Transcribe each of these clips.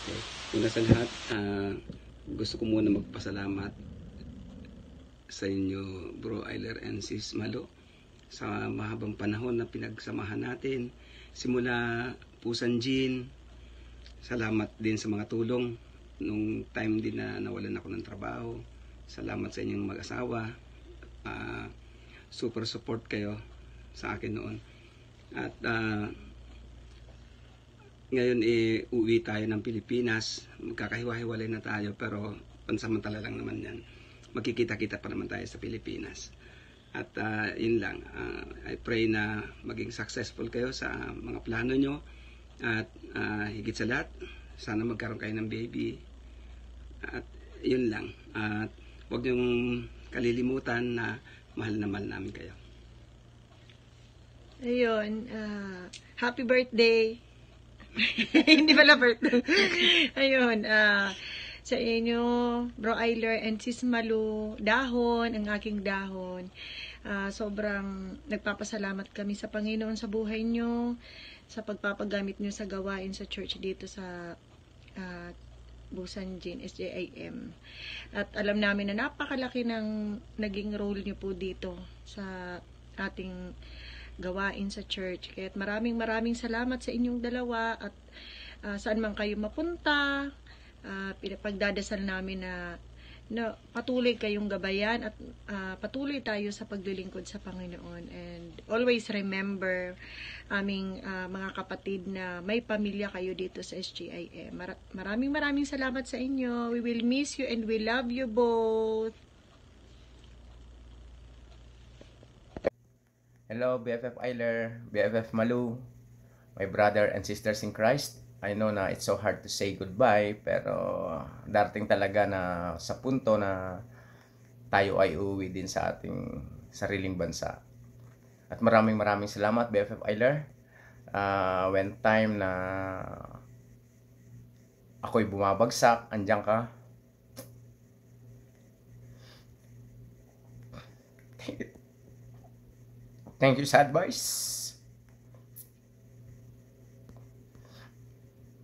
Okay. Una sa lahat, gusto ko muna magpasalamat sa inyo, Bro Eiler and Sis Malo, sa mahabang panahon na pinagsamahan natin. Simula Pusan Jean, salamat din sa mga tulong nung time din na nawalan ako ng trabaho. Salamat sa inyong mag-asawa. Super support kayo sa akin noon. At ngayon uwi tayo ng Pilipinas. Magkakahiwa-hiwalay na tayo, pero pansamantala lang naman yan. Magkikita-kita pa naman tayo sa Pilipinas. At yun lang, I pray na maging successful kayo sa mga plano nyo. At higit sa lahat, sana magkaroon kayo ng baby. At yun lang. At huwag nyong kalilimutan na mahal na mahal namin kayo. Ayun, happy birthday. Hindi pala birthday. Ayun, sa inyo, Bro Eiler and Sis Malu, dahon, ang aking dahon. Sobrang nagpapasalamat kami sa Panginoon sa buhay nyo, sa pagpapagamit nyo sa gawain sa church dito sa Busan Jean, SJIM. At alam namin na napakalaki ng naging role nyo po dito sa ating gawain sa church. Kaya maraming salamat sa inyong dalawa at saan man kayo mapunta, pinapagdadasal namin na patuloy kayong gabayan at patuloy tayo sa paglilingkod sa Panginoon. And always remember aming mga kapatid na may pamilya kayo dito sa SGIM. Maraming salamat sa inyo. We will miss you and we love you both. Hello, BFF Eiler, BFF Malu, my brother and sisters in Christ. I know na it's so hard to say goodbye, pero darating talaga na sa punto na tayo ay uuwi din sa ating sariling bansa. At maraming salamat, BFF Eiler. When time na ako'y bumabagsak, andyan ka. Thank you sa advice.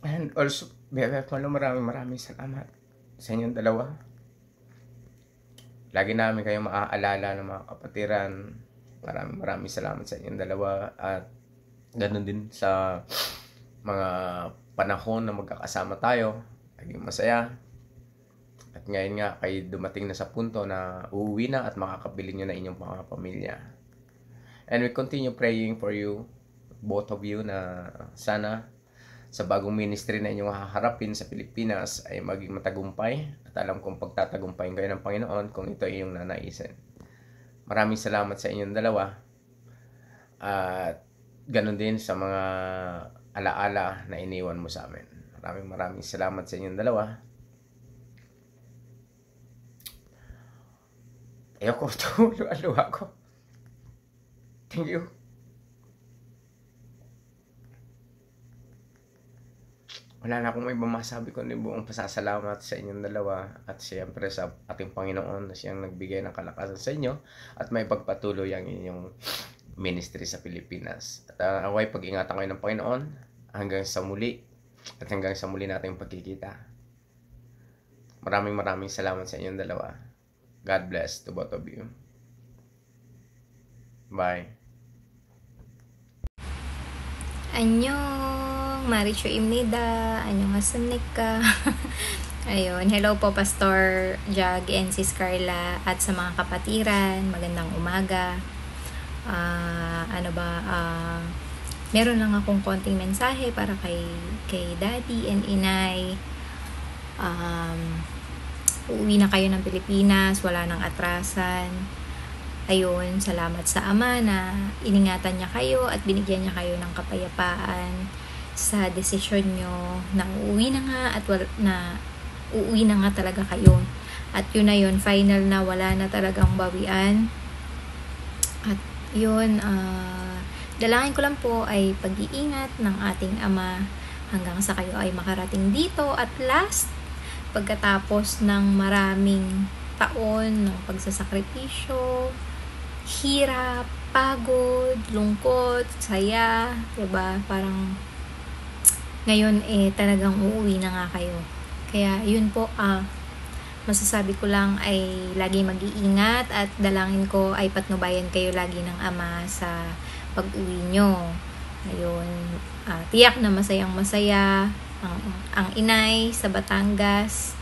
And also, BFF Malo, maraming salamat sa inyong dalawa. Lagi namin kayong maaalala ng mga kapatiran. Maraming salamat sa inyong dalawa. At ganun din sa mga panahon na magkakasama tayo. Laging masaya. At ngayon nga, kayo dumating na sa punto na uuwi na at makakabili nyo na inyong mga pamilya. And we continue praying for you, both of you, na sana sa bagong ministry na inyong haharapin sa Pilipinas ay maging matagumpay. At alam kong pagtatagumpayin kayo ng Panginoon kung ito ay iyong nanaisin. Maraming salamat sa inyong dalawa. At ganun din sa mga alaala na iniwan mo sa amin. Maraming salamat sa inyong dalawa. Ayoko luha ko. Thank you. Wala na akong may masabi kundi buong pasasalamat sa inyong dalawa at siyempre sa ating Panginoon na siyang nagbigay ng kalakasan sa inyo at may pagpatuloy ang inyong ministry sa Pilipinas. At away pag-ingatan kayo ng Panginoon hanggang sa muli at hanggang sa muli nating pagkikita. Maraming salamat sa inyong dalawa. God bless to both of you. Bye. Annyeong, Maricho Imnida, annyeong ka. Ayun, hello po Pastor Jag and Sis Carla at sa mga kapatiran, magandang umaga. Meron lang akong konting mensahe para kay Daddy and Inay. Uuwi na kayo ng Pilipinas, wala nang atrasan. Ayun, salamat sa Ama na iningatan niya kayo at binigyan niya kayo ng kapayapaan sa desisyon nyo na uuwi na nga at uuwi na nga talaga kayo. At yun na yun, final na, wala na talagang bawian. At yun, dalangin ko lang po ay pag-iingat ng ating Ama hanggang sa kayo ay makarating dito at last, pagkatapos ng maraming taon ng pagsasakripisyo, hirap, pagod, lungkot, saya, diba? Parang ngayon talagang uuwi na nga kayo. Kaya yun po, masasabi ko lang ay lagi mag-iingat at dalangin ko ay patnubayan kayo lagi ng Ama sa pag-uwi nyo. Ayun, tiyak na masayang masaya ang inay sa Batangas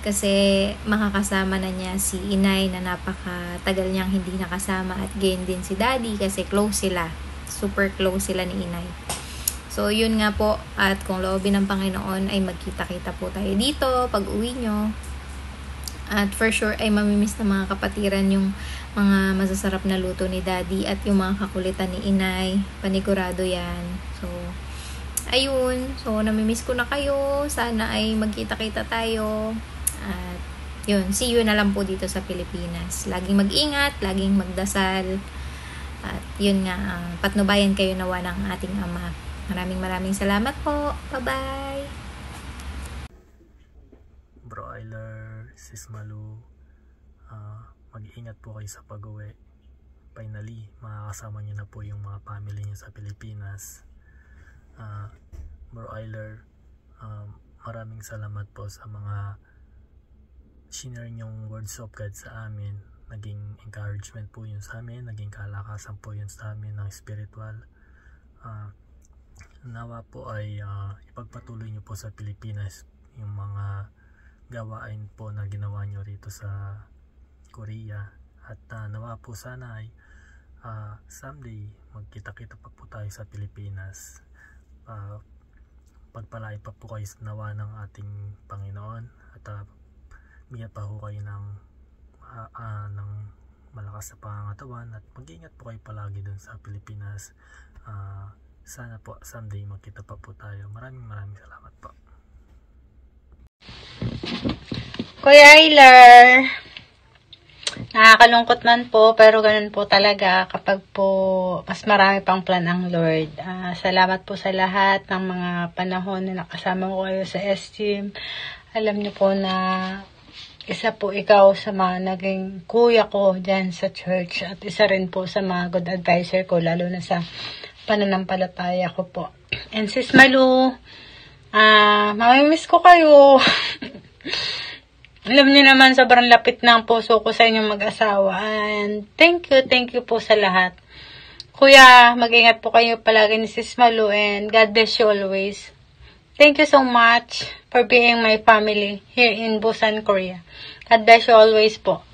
kasi makakasama na niya si inay na napakatagal niyang hindi nakasama, at gain din si daddy kasi close sila, super close sila ni inay. So yun nga po, at kung loobin ng Panginoon ay magkita-kita po tayo dito pag uwi nyo. At for sure ay mamimiss ng mga kapatiran yung mga masasarap na luto ni daddy at yung mga kakulitan ni inay, panigurado yan. So ayun, so namimiss ko na kayo, sana ay magkita-kita tayo. At yun, see you na lang po dito sa Pilipinas. Laging mag-ingat, laging magdasal. At yun nga, patnubayan kayo nawa ng ating Ama. Maraming salamat po. Bye-bye! Bro Eiler, Sis Malu, mag-ingat po kayo sa pag-uwi. Finally, makakasama niyo na po yung mga family niyo sa Pilipinas. Bro Eiler, maraming salamat po sa mga shinare niyong words of God sa amin. Naging encouragement po yun sa amin, naging kalakasan po yun sa amin ng spiritual. Nawa po ay ipagpatuloy niyo po sa Pilipinas yung mga gawain po na ginawa niyo rito sa Korea, at nawa po sana ay someday magkita-kita pa po tayo sa Pilipinas. Pagpalain pa po kayo nawa ng ating Panginoon, at bigyan pa po kayo ng malakas na pangangatawan, at mag-ingat po kayo palagi dun sa Pilipinas. Sana po someday magkita pa po tayo. Maraming salamat po. Kuya Eiler, nakakalungkot man po, pero ganun po talaga kapag po mas marami pang plan ang Lord. Salamat po sa lahat ng mga panahon na nakasama ko kayo sa S-Gym. Alam niyo po na isa po ikaw sa mga naging kuya ko dyan sa church, at isa rin po sa mga good advisor ko, lalo na sa pananampalataya ko po. And Sis Malu, mamimiss ko kayo. Alam niyo naman, sobrang lapit ng puso ko sa inyong mag-asawa. And thank you po sa lahat. Kuya, mag-ingat po kayo palagi ni Sis Malu, and God bless you always. Thank you so much for being my family here in Busan, Korea. God bless you always po.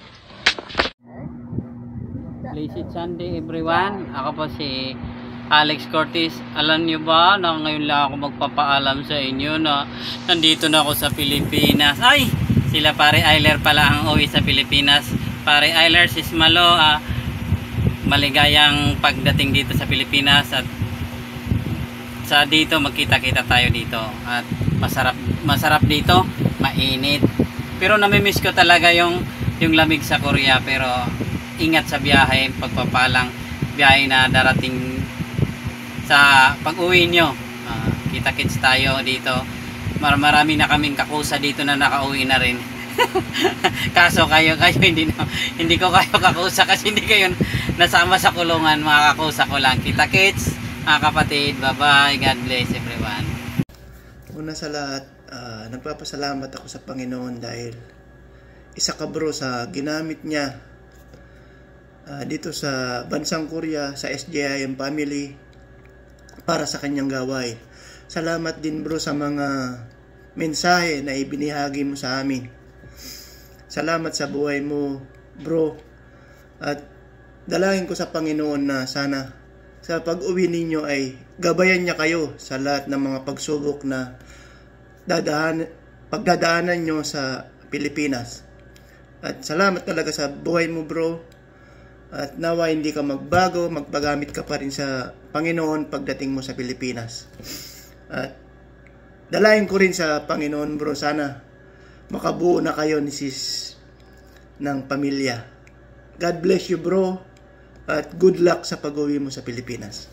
Blessed Sunday everyone. Ako po si Alex Cortez. Alam niyo ba na ngayon lang ako magpapaalam sa inyo na nandito na ako sa Pilipinas. Ay! Sila Pare Eiler pala ang uwi sa Pilipinas. Pare Eiler, Sis Malo, maligayang pagdating dito sa Pilipinas, at sa dito magkita-kita tayo dito, at masarap dito, mainit. Pero namimiss ko talaga yung lamig sa Korea. Pero ingat sa biyahe, pagpapalang biyahe na darating sa pag-uwi nyo. Kita-kits tayo dito. Marami na kaming kakusa dito na nakauwi na rin. Kaso kayo hindi ko kayo kakusa kasi hindi kayo nasama sa kulungan. Mga kakusa ko lang. Kita-kits mga kapatid. Bye-bye. God bless everyone. Una sa lahat, nagpapasalamat ako sa Panginoon dahil isa ka bro sa ginamit niya dito sa bansang Korea, sa SJIM family, para sa kanyang gawain. Salamat din bro sa mga mensahe na ibinahagi mo sa amin. Salamat sa buhay mo bro, at dalangin ko sa Panginoon na sana sa pag-uwi ninyo ay gabayan niya kayo sa lahat ng mga pagsubok na pagdadaanan nyo sa Pilipinas. At salamat talaga sa buhay mo bro, at nawa hindi ka magbago, magpagamit ka pa rin sa Panginoon pagdating mo sa Pilipinas. At dalayan ko rin sa Panginoon bro, sana makabuo na kayo ni sis ng pamilya. God bless you bro, at good luck sa pag-uwi mo sa Pilipinas.